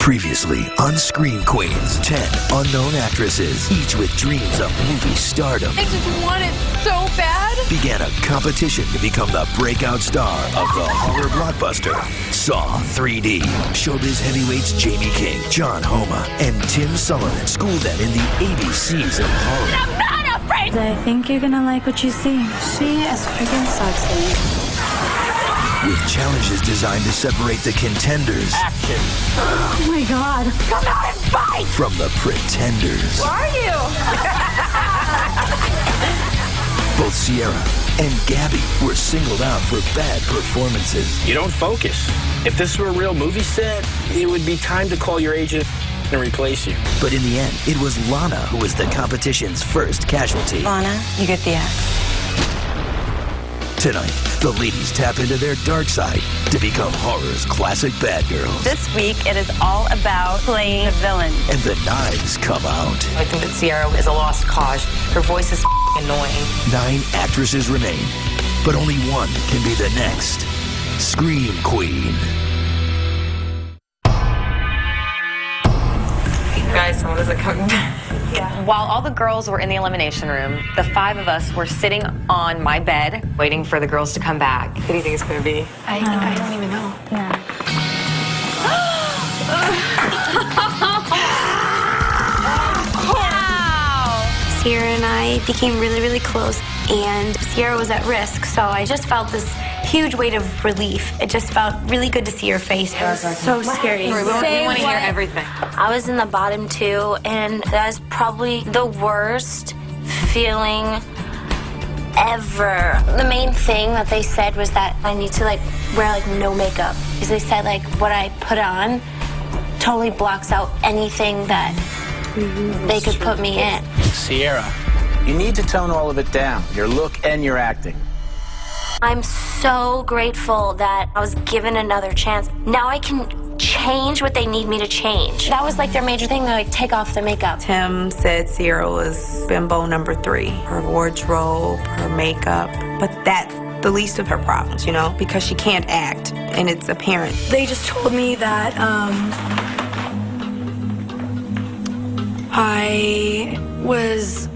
Previously on Scream Queens, 10 unknown actresses, each with dreams of movie stardom, I just want it so bad. began a competition to become the breakout star of the horror blockbuster Saw 3D. Showbiz heavyweights Jamie King, John Homa, and Tim Sullivan schooled them in the ABCs of horror. I'm not afraid. I think you're gonna like what you see. She is freaking sexy. With challenges designed to separate the contenders. Action. Oh my god. Come out and fight. From the pretenders. Who are you? Both Sierra and Gabby were singled out for bad performances. You don't focus. If this were a real movie set, it would be time to call your agent and replace you. But in the end, it was Lana who was the competition's first casualty. Lana, you get the axe. Tonight, the ladies tap into their dark side to become horror's classic bad girls. This week, it is all about playing the villain. And the knives come out. I think that Sierra is a lost cause. Her voice is annoying. 9 actresses remain, but only one can be the next Scream Queen. Guys, someone isn't coming back. While all the girls were in the elimination room, the 5 of us were sitting on my bed, Waiting for the girls to come back. Who do you think it's going to be? I don't even know. Sierra and I became really, really close, and Sierra was at risk, so I just felt this huge weight of relief. It just felt really good to see her face. It was so scary. We want to hear everything. I was in the bottom 2, and that was probably the worst feeling ever. The main thing that they said was that I need to wear no makeup, because they said what I put on totally blocks out anything that they could put me in. Sierra, you need to tone all of it down, your look and your acting. I'm so grateful that I was given another chance. Now I can change what they need me to change. That was their major thing, to take off the makeup. Tim said Sierra was bimbo number 3. Her wardrobe, her makeup, but that's the least of her problems, because she can't act, and it's apparent. They just told me that I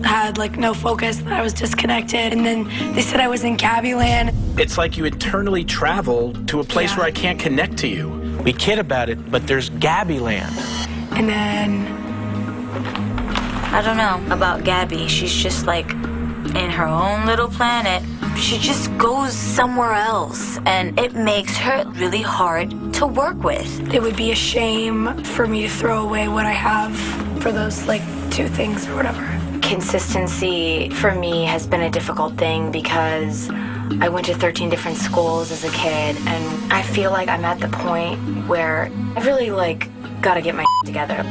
had no focus, that I was disconnected, and then they said I was in Gabby land. It's like you internally travel to a place where I can't connect to you. We kid about it, but there's Gabby land. And then I don't know about Gabby. She's just in her own little planet. She just goes somewhere else, and it makes her really hard to work with. it would be a shame for me to throw away what I have for those 2 things or whatever. Consistency for me has been a difficult thing because I went to 13 different schools as a kid, and I feel like I'm at the point where I really gotta get my together.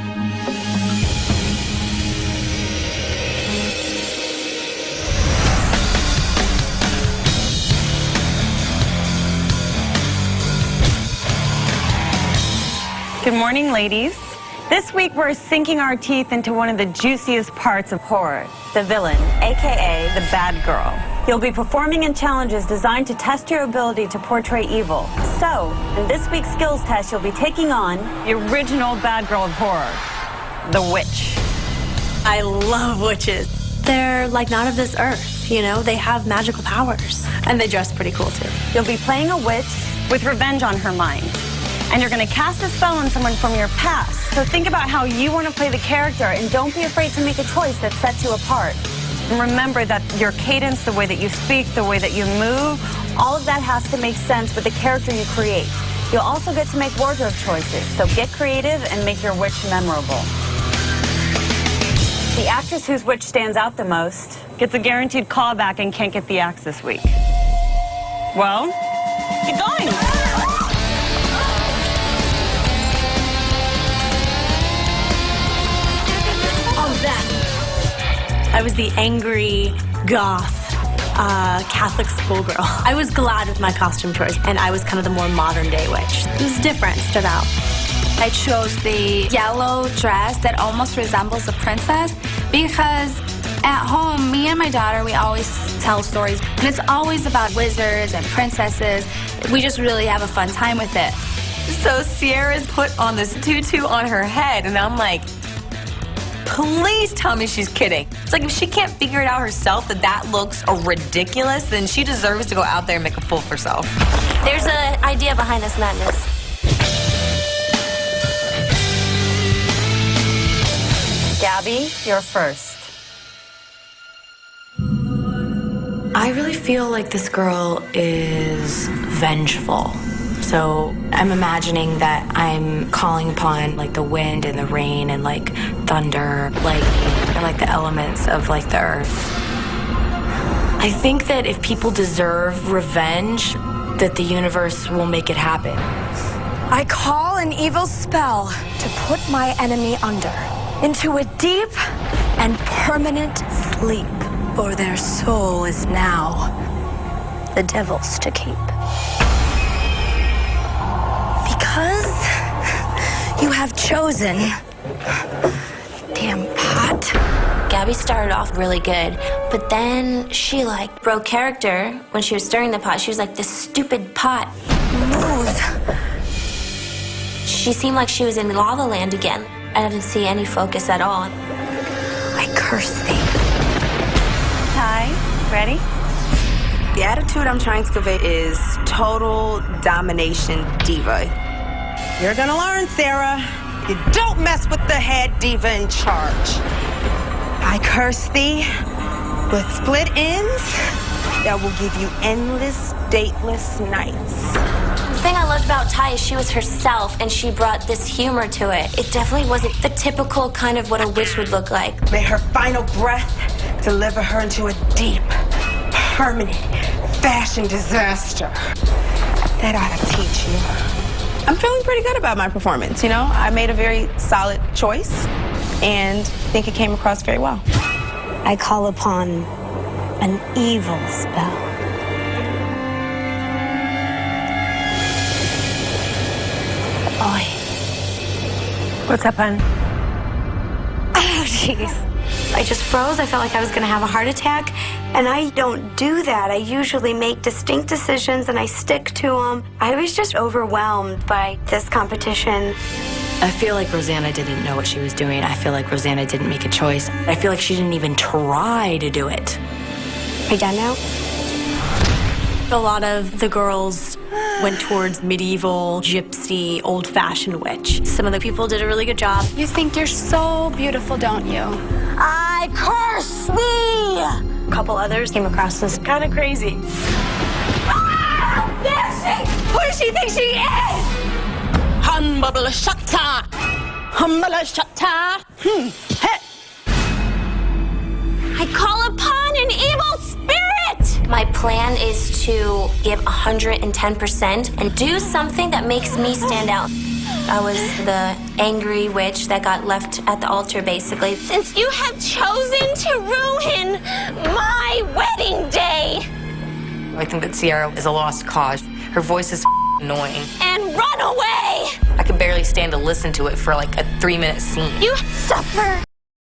Good morning, ladies. This week, we're sinking our teeth into one of the juiciest parts of horror, the villain, aka the bad girl. You'll be performing in challenges designed to test your ability to portray evil. So, in this week's skills test, you'll be taking on the original bad girl of horror, the witch. I love witches. They're not of this earth, They have magical powers. And they dress pretty cool, too. You'll be playing a witch with revenge on her mind. And you're going to cast a spell on someone from your past. So think about how you want to play the character, and don't be afraid to make a choice that sets you apart. And remember that your cadence, the way that you speak, the way that you move, all of that has to make sense with the character you create. You'll also get to make wardrobe choices, so get creative and make your witch memorable. The actress whose witch stands out the most gets a guaranteed callback and can't get the axe this week. Well, keep going. I was the angry, goth, Catholic schoolgirl. I was glad with my costume choice, and I was kind of the more modern-day witch. It was different, stood out. I chose the yellow dress that almost resembles a princess because at home, me and my daughter, we always tell stories, and it's always about wizards and princesses. We just really have a fun time with it. So Sierra's put on this tutu on her head, and I'm like, please tell me she's kidding. It's like if she can't figure it out herself that looks ridiculous, then she deserves to go out there and make a fool of herself. There's an idea behind this madness. Gabby, you're first. I really feel like this girl is vengeful. So I'm imagining that I'm calling upon like the wind and the rain and like thunder, lightning, and like the elements of like the earth. I think that if people deserve revenge, that the universe will make it happen. I call an evil spell to put my enemy under, into a deep and permanent sleep, for their soul is now the devil's to keep. Because you have chosen, damn pot. Gabby started off really good, but then she like broke character when she was stirring the pot. She was like, this stupid pot. Move. She seemed like she was in La La Land again. I didn't see any focus at all. I curse thee. Ty, ready? The attitude I'm trying to convey is total domination diva. You're gonna learn, Sarah. You don't mess with the head diva in charge. I curse thee with split ends that will give you endless, dateless nights. The thing I loved about Ty is she was herself and she brought this humor to it. It definitely wasn't the typical kind of what a witch would look like. May her final breath deliver her into a deep, permanent fashion disaster. That ought to teach you. I'm feeling pretty good about my performance, you know? I made a very solid choice and think it came across very well. I call upon an evil spell. Oi. What's up, hon? Oh, jeez. I just froze. I felt like I was going to have a heart attack. And I don't do that. I usually make distinct decisions and I stick to them. I was just overwhelmed by this competition. I feel like Rosanna didn't know what she was doing. I feel like Rosanna didn't make a choice. I feel like she didn't even try to do it. Are you done now? A lot of the girls went towards medieval, gypsy, old-fashioned witch. Some of the people did a really good job. You think you're so beautiful, don't you? I curse thee! A couple others came across as kind of crazy. Who does she think she is? Humble shatta! Humble shatta! I call upon an evil spirit! My plan is to give 110% and do something that makes me stand out. I was the angry witch that got left at the altar, basically. Since you have chosen to ruin my wedding day. I think that Sierra is a lost cause. Her voice is annoying. And run away! I could barely stand to listen to it for like a 3-minute scene. You suffer.